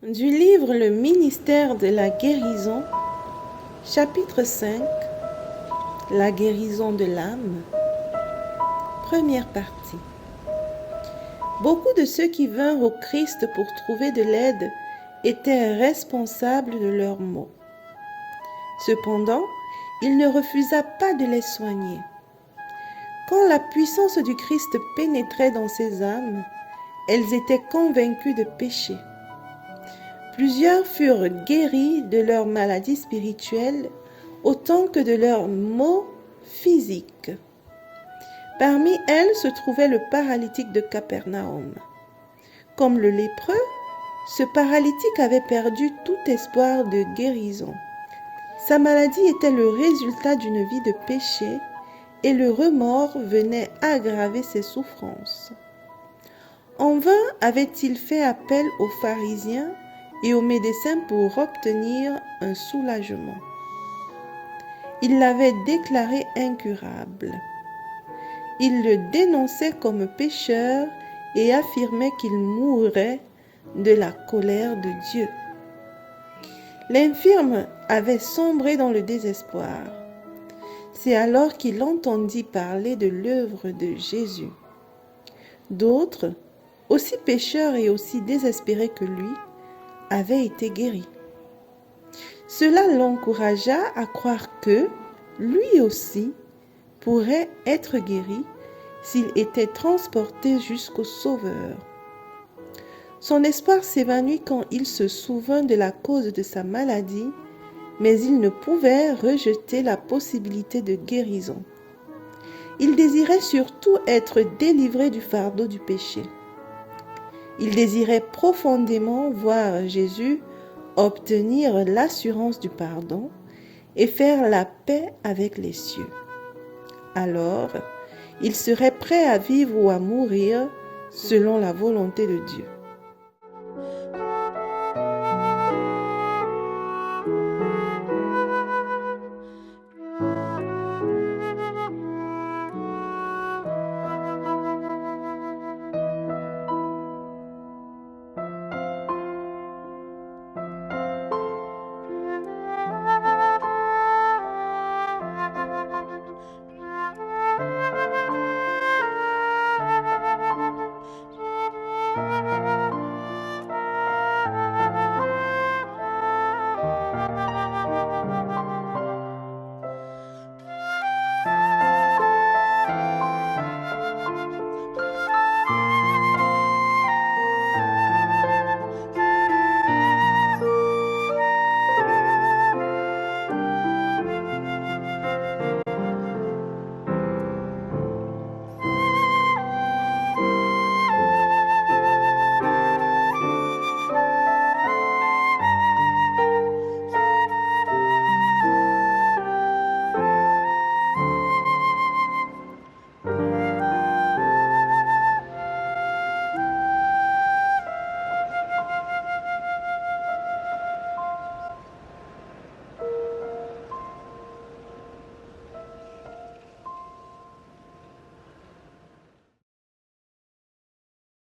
Du livre Le ministère de la guérison, chapitre 5, la guérison de l'âme, première partie. Beaucoup de ceux qui vinrent au Christ pour trouver de l'aide étaient responsables de leurs maux. Cependant, il ne refusa pas de les soigner. Quand la puissance du Christ pénétrait dans ces âmes, elles étaient convaincues de péché. Plusieurs furent guéris de leurs maladies spirituelles autant que de leurs maux physiques. Parmi elles se trouvait le paralytique de Capernaum. Comme le lépreux, ce paralytique avait perdu tout espoir de guérison. Sa maladie était le résultat d'une vie de péché et le remords venait aggraver ses souffrances. En vain avait-il fait appel aux pharisiens et aux médecins pour obtenir un soulagement. Il l'avait déclaré incurable. Il le dénonçait comme pécheur et affirmait qu'il mourrait de la colère de Dieu. L'infirme avait sombré dans le désespoir. C'est alors qu'il entendit parler de l'œuvre de Jésus. D'autres, aussi pécheurs et aussi désespérés que lui, avait été guéri. Cela l'encouragea à croire que lui aussi pourrait être guéri s'il était transporté jusqu'au Sauveur. Son espoir s'évanouit quand il se souvint de la cause de sa maladie, mais il ne pouvait rejeter la possibilité de guérison. Il désirait surtout être délivré du fardeau du péché. Il désirait profondément voir Jésus obtenir l'assurance du pardon et faire la paix avec les cieux. Alors, il serait prêt à vivre ou à mourir selon la volonté de Dieu.